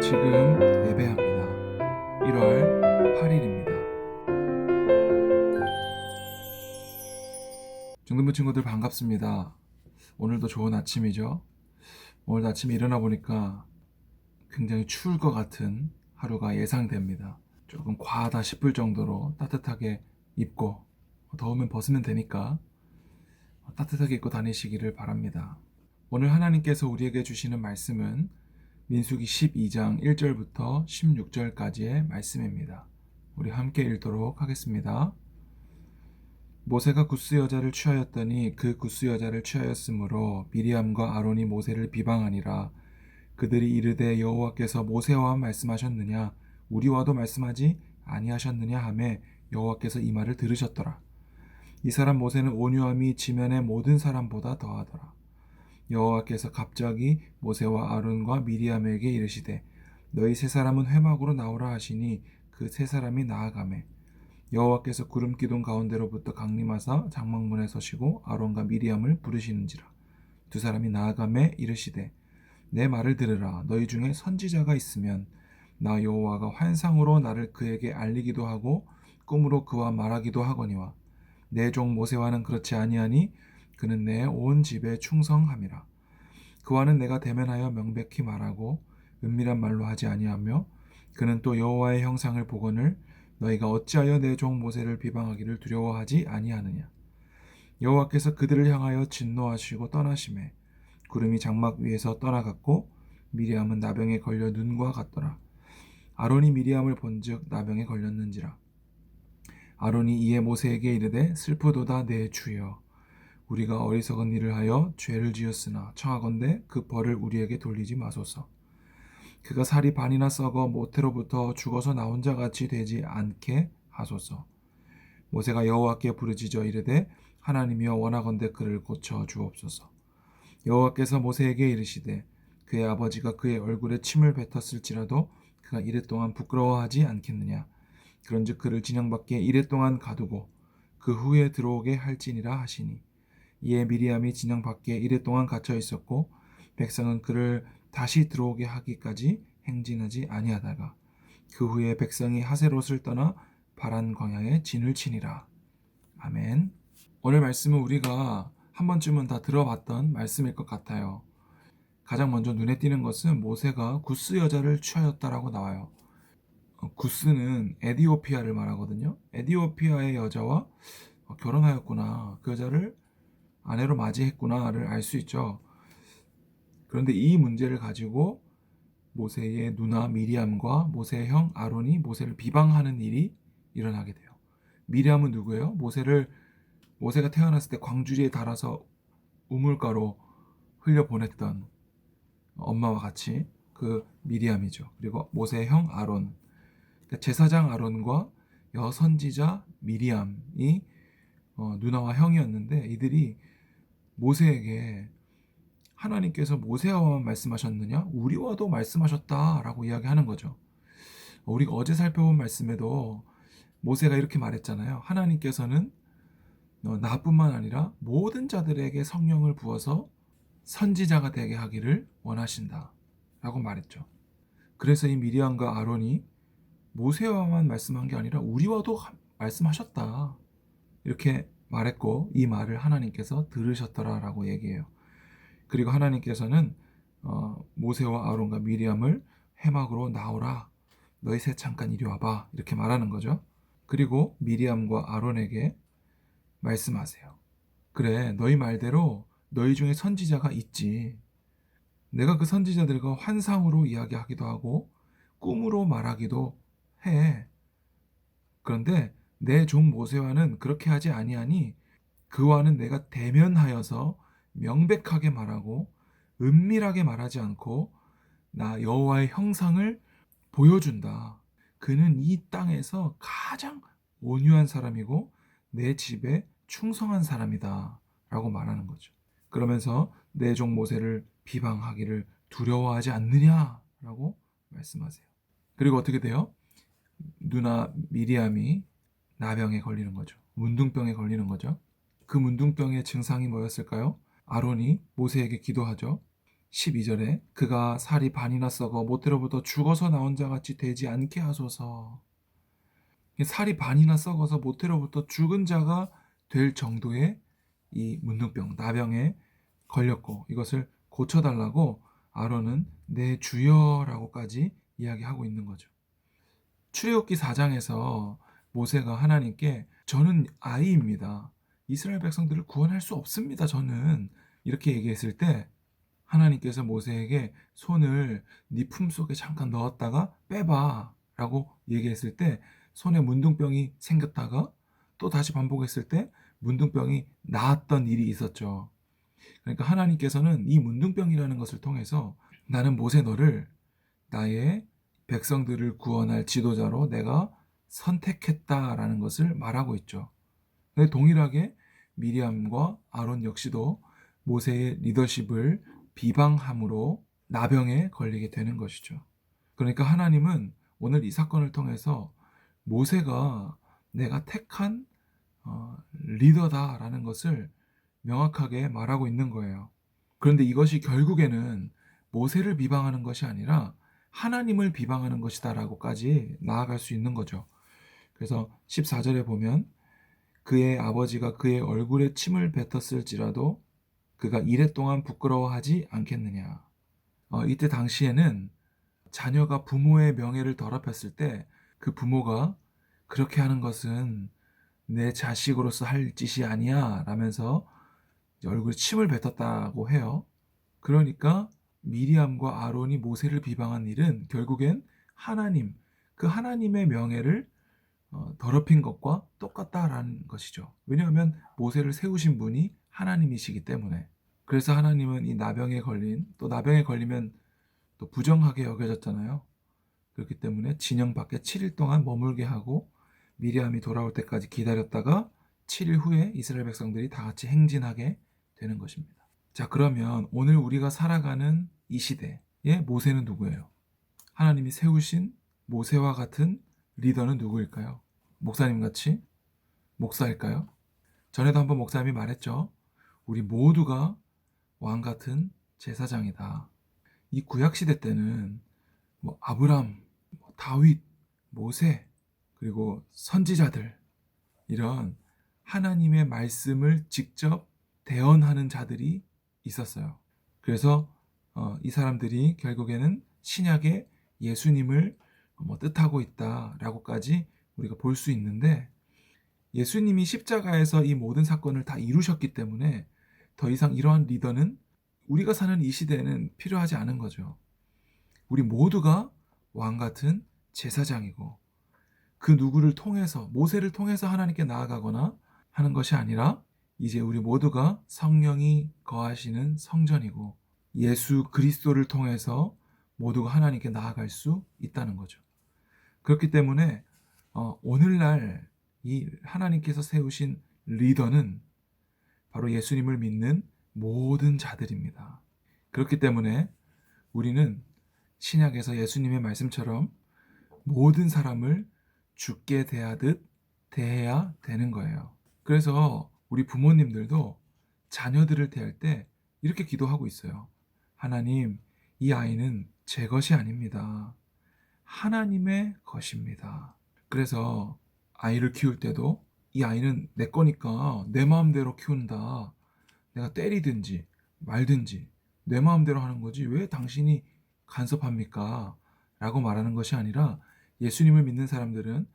지금 예배합니다. 1월 8일입니다. 중등부 친구들 반갑습니다. 오늘도 좋은 아침이죠. 오늘 아침에 일어나 보니까 굉장히 추울 것 같은 하루가 예상됩니다. 조금 과하다 싶을 정도로 따뜻하게 입고, 더우면 벗으면 되니까 따뜻하게 입고 다니시기를 바랍니다. 오늘 하나님께서 우리에게 주시는 말씀은 민수기 12장 1절부터 16절까지의 말씀입니다. 우리 함께 읽도록 하겠습니다. 모세가 구스 여자를 취하였더니 그 구스 여자를 취하였으므로 미리암과 아론이 모세를 비방하니라. 그들이 이르되 여호와께서 모세와 말씀하셨느냐 우리와도 말씀하지 아니하셨느냐 하매 여호와께서 이 말을 들으셨더라. 이 사람 모세는 온유함이 지면의 모든 사람보다 더하더라. 여호와께서 갑자기 모세와 아론과 미리암에게 이르시되 너희 세 사람은 회막으로 나오라 하시니 그 세 사람이 나아가매 여호와께서 구름 기둥 가운데로부터 강림하사 장막문에 서시고 아론과 미리암을 부르시는지라. 두 사람이 나아가매 이르시되 내 말을 들으라. 너희 중에 선지자가 있으면 나 여호와가 환상으로 나를 그에게 알리기도 하고 꿈으로 그와 말하기도 하거니와 내 종 모세와는 그렇지 아니하니 그는 내 온 집에 충성함이라. 그와는 내가 대면하여 명백히 말하고 은밀한 말로 하지 아니하며 그는 또 여호와의 형상을 보거늘 너희가 어찌하여 내 종 모세를 비방하기를 두려워하지 아니하느냐. 여호와께서 그들을 향하여 진노하시고 떠나시매 구름이 장막 위에서 떠나갔고 미리암은 나병에 걸려 눈과 같더라. 아론이 미리암을 본즉 나병에 걸렸는지라. 아론이 이에 모세에게 이르되 슬프도다 내 주여 우리가 어리석은 일을 하여 죄를 지었으나 청하건대 그 벌을 우리에게 돌리지 마소서. 그가 살이 반이나 썩어 모태로부터 죽어서 나온 자 같이 되지 않게 하소서. 모세가 여호와께 부르짖어 이르되 하나님이여 원하건대 그를 고쳐 주옵소서. 여호와께서 모세에게 이르시되 그의 아버지가 그의 얼굴에 침을 뱉었을지라도 그가 이랫동안 부끄러워하지 않겠느냐. 그런즉 그를 진영 밖에 이랫동안 가두고 그 후에 들어오게 할지니라 하시니 이에 미리암이 진영 밖에 이랫동안 갇혀 있었고 백성은 그를 다시 들어오게 하기까지 행진하지 아니하다가 그 후에 백성이 하세롯을 떠나 바란 광야에 진을 치니라. 아멘. 오늘 말씀은 우리가 한 번쯤은 다 들어봤던 말씀일 것 같아요. 가장 먼저 눈에 띄는 것은 모세가 구스 여자를 취하였다라고 나와요. 구스는 에디오피아를 말하거든요. 에디오피아의 여자와 결혼하였구나, 그 여자를 아내로 맞이했구나를 알 수 있죠. 그런데 이 문제를 가지고 모세의 누나 미리암과 모세의 형 아론이 모세를 비방하는 일이 일어나게 돼요. 미리암은 누구예요? 모세가 태어났을 때 광주리에 달아서 우물가로 흘려보냈던 엄마와 같이 그 미리암이죠. 그리고 모세의 형 아론, 그러니까 제사장 아론과 여선지자 미리암이 누나와 형이었는데 이들이 모세에게 하나님께서 모세와만 말씀하셨느냐? 우리와도 말씀하셨다라고 이야기하는 거죠. 우리가 어제 살펴본 말씀에도 모세가 이렇게 말했잖아요. 하나님께서는 나뿐만 아니라 모든 자들에게 성령을 부어서 선지자가 되게 하기를 원하신다 라고 말했죠. 그래서 이 미리암과 아론이 모세와만 말씀한 게 아니라 우리와도 말씀하셨다 이렇게 말했고 이 말을 하나님께서 들으셨더라 라고 얘기해요. 그리고 하나님께서는 모세와 아론과 미리암을 회막으로 나오라, 너희 셋 잠깐 이리 와봐 이렇게 말하는 거죠. 그리고 미리암과 아론에게 말씀하세요. 그래, 너희 말대로 너희 중에 선지자가 있지. 내가 그 선지자들과 환상으로 이야기하기도 하고 꿈으로 말하기도 해. 그런데 내 종 모세와는 그렇게 하지 아니하니 그와는 내가 대면하여서 명백하게 말하고 은밀하게 말하지 않고 나 여호와의 형상을 보여준다. 그는 이 땅에서 가장 온유한 사람이고 내 집에 충성한 사람이다 라고 말하는 거죠. 그러면서 내 종 모세를 비방하기를 두려워하지 않느냐 라고 말씀하세요. 그리고 어떻게 돼요? 누나 미리암이 나병에 걸리는 거죠. 문둥병에 걸리는 거죠. 그 문둥병의 증상이 뭐였을까요? 아론이 모세에게 기도하죠. 12절에 그가 살이 반이나 썩어 모태로부터 죽어서 나온 자 같이 되지 않게 하소서. 살이 반이나 썩어서 모태로부터 죽은 자가 될 정도의 이 문둥병, 나병에 걸렸고 이것을 고쳐달라고 아론은 내 주여라고까지 이야기하고 있는 거죠. 출애굽기 4장에서 모세가 하나님께 저는 아이입니다. 이스라엘 백성들을 구원할 수 없습니다. 저는 이렇게 얘기했을 때 하나님께서 모세에게 손을 네 품속에 잠깐 넣었다가 빼봐 라고 얘기했을 때 손에 문둥병이 생겼다가 또 다시 반복했을 때 문둥병이 나았던 일이 있었죠. 그러니까 하나님께서는 이 문둥병이라는 것을 통해서 나는 모세 너를 나의 백성들을 구원할 지도자로 내가 선택했다라는 것을 말하고 있죠. 근데 동일하게 미리암과 아론 역시도 모세의 리더십을 비방함으로 나병에 걸리게 되는 것이죠. 그러니까 하나님은 오늘 이 사건을 통해서 모세가 내가 택한 리더다라는 것을 명확하게 말하고 있는 거예요. 그런데 이것이 결국에는 모세를 비방하는 것이 아니라 하나님을 비방하는 것이다라고까지 나아갈 수 있는 거죠. 그래서 14절에 보면 그의 아버지가 그의 얼굴에 침을 뱉었을지라도 그가 이래 동안 부끄러워하지 않겠느냐. 이때 당시에는 자녀가 부모의 명예를 더럽혔을 때 그 부모가 그렇게 하는 것은 내 자식으로서 할 짓이 아니야 라면서 얼굴에 침을 뱉었다고 해요. 그러니까 미리암과 아론이 모세를 비방한 일은 결국엔 하나님, 그 하나님의 명예를 더럽힌 것과 똑같다라는 것이죠. 왜냐하면 모세를 세우신 분이 하나님이시기 때문에. 그래서 하나님은 이 나병에 걸린, 또 나병에 걸리면 또 부정하게 여겨졌잖아요. 그렇기 때문에 진영 밖에 7일 동안 머물게 하고 미리암이 돌아올 때까지 기다렸다가 7일 후에 이스라엘 백성들이 다 같이 행진하게 되는 것입니다. 자, 그러면 오늘 우리가 살아가는 이 시대의 모세는 누구예요? 하나님이 세우신 모세와 같은 리더는 누구일까요? 목사님 같이? 목사일까요? 전에도 한번 목사님이 말했죠. 우리 모두가 왕 같은 제사장이다. 이 구약시대 때는 아브람, 다윗, 모세, 그리고 선지자들, 이런 하나님의 말씀을 직접 대언하는 자들이 있었어요. 그래서 이 사람들이 결국에는 신약의 예수님을 뜻하고 있다라고까지 우리가 볼 수 있는데 예수님이 십자가에서 이 모든 사건을 다 이루셨기 때문에 더 이상 이러한 리더는 우리가 사는 이 시대에는 필요하지 않은 거죠. 우리 모두가 왕 같은 제사장이고 그 누구를 통해서 모세를 통해서 하나님께 나아가거나 하는 것이 아니라 이제 우리 모두가 성령이 거하시는 성전이고 예수 그리스도를 통해서 모두가 하나님께 나아갈 수 있다는 거죠. 그렇기 때문에 오늘날 이 하나님께서 세우신 리더는 바로 예수님을 믿는 모든 자들입니다. 그렇기 때문에 우리는 신약에서 예수님의 말씀처럼 모든 사람을 주께 대하듯 대해야 되는 거예요. 그래서 우리 부모님들도 자녀들을 대할 때 이렇게 기도하고 있어요. 하나님, 이 아이는 제 것이 아닙니다. 하나님의 것입니다. 그래서 아이를 키울 때도 이 아이는 내 거니까 내 마음대로 키운다. 내가 때리든지 말든지 내 마음대로 하는 거지 왜 당신이 간섭합니까? 라고 말하는 것이 아니라 예수님을 믿는 사람들은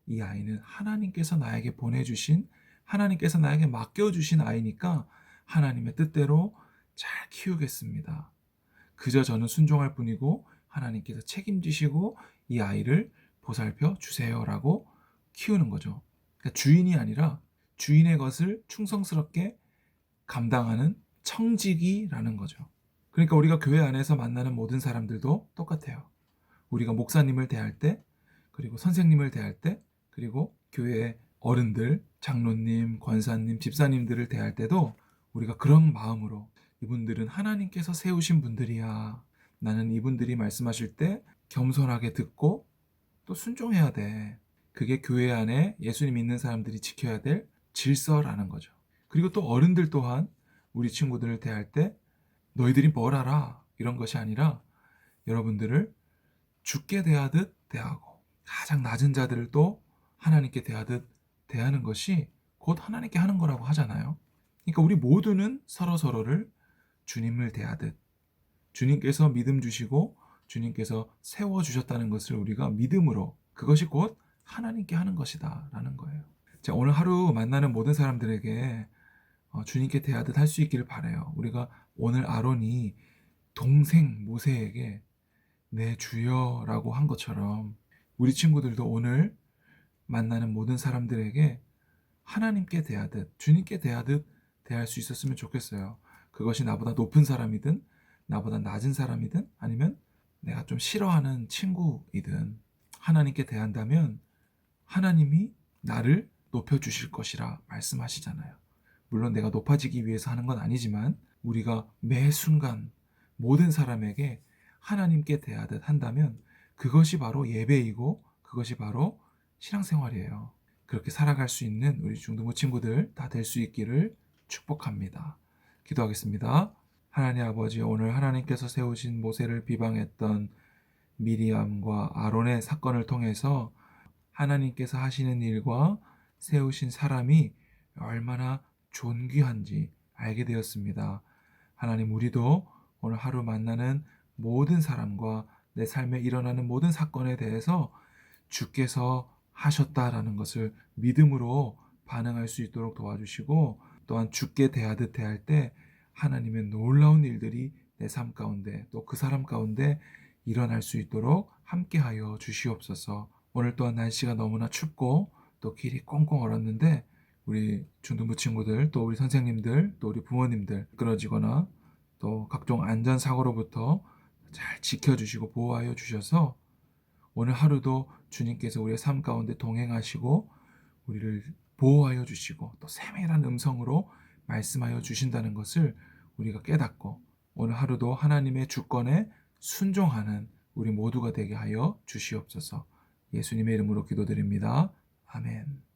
이 아이는 하나님께서 나에게 보내주신 하나님께서 나에게 맡겨주신 아이니까 하나님의 뜻대로 잘 키우겠습니다. 그저 저는 순종할 뿐이고 하나님께서 책임지시고 이 아이를 보살펴 주세요라고 키우는 거죠. 그러니까 주인이 아니라 주인의 것을 충성스럽게 감당하는 청지기라는 거죠. 그러니까 우리가 교회 안에서 만나는 모든 사람들도 똑같아요. 우리가 목사님을 대할 때, 그리고 선생님을 대할 때, 그리고 교회의 어른들, 장로님, 권사님, 집사님들을 대할 때도 우리가 그런 마음으로 이분들은 하나님께서 세우신 분들이야. 나는 이분들이 말씀하실 때 겸손하게 듣고 또 순종해야 돼. 그게 교회 안에 예수님 믿는 사람들이 지켜야 될 질서라는 거죠. 그리고 또 어른들 또한 우리 친구들을 대할 때 너희들이 뭘 알아? 이런 것이 아니라 여러분들을 주께 대하듯 대하고 가장 낮은 자들을 또 하나님께 대하듯 대하는 것이 곧 하나님께 하는 거라고 하잖아요. 그러니까 우리 모두는 서로서로를 주님을 대하듯 주님께서 믿음 주시고 주님께서 세워주셨다는 것을 우리가 믿음으로 그것이 곧 하나님께 하는 것이다 라는 거예요. 자, 오늘 하루 만나는 모든 사람들에게 주님께 대하듯 할 수 있기를 바라요. 우리가 오늘 아론이 동생 모세에게 내 주여라고 한 것처럼 우리 친구들도 오늘 만나는 모든 사람들에게 하나님께 대하듯 주님께 대하듯 대할 수 있었으면 좋겠어요. 그것이 나보다 높은 사람이든 나보다 낮은 사람이든 아니면 내가 좀 싫어하는 친구이든 하나님께 대한다면 하나님이 나를 높여주실 것이라 말씀하시잖아요. 물론 내가 높아지기 위해서 하는 건 아니지만 우리가 매 순간 모든 사람에게 하나님께 대하듯 한다면 그것이 바로 예배이고 그것이 바로 신앙생활이에요. 그렇게 살아갈 수 있는 우리 중등부 친구들 다 될 수 있기를 축복합니다. 기도하겠습니다. 하나님 아버지, 오늘 하나님께서 세우신 모세를 비방했던 미리암과 아론의 사건을 통해서 하나님께서 하시는 일과 세우신 사람이 얼마나 존귀한지 알게 되었습니다. 하나님, 우리도 오늘 하루 만나는 모든 사람과 내 삶에 일어나는 모든 사건에 대해서 주께서 하셨다라는 것을 믿음으로 반응할 수 있도록 도와주시고 또한 주께 대하듯 대할 때 하나님의 놀라운 일들이 내 삶 가운데 또 그 사람 가운데 일어날 수 있도록 함께하여 주시옵소서. 오늘 또한 날씨가 너무나 춥고 또 길이 꽁꽁 얼었는데 우리 중등부 친구들 또 우리 선생님들 또 우리 부모님들 미끄러지거나 또 각종 안전사고로부터 잘 지켜주시고 보호하여 주셔서 오늘 하루도 주님께서 우리의 삶 가운데 동행하시고 우리를 보호하여 주시고 또 세밀한 음성으로 말씀하여 주신다는 것을 우리가 깨닫고 오늘 하루도 하나님의 주권에 순종하는 우리 모두가 되게 하여 주시옵소서. 예수님의 이름으로 기도드립니다. 아멘.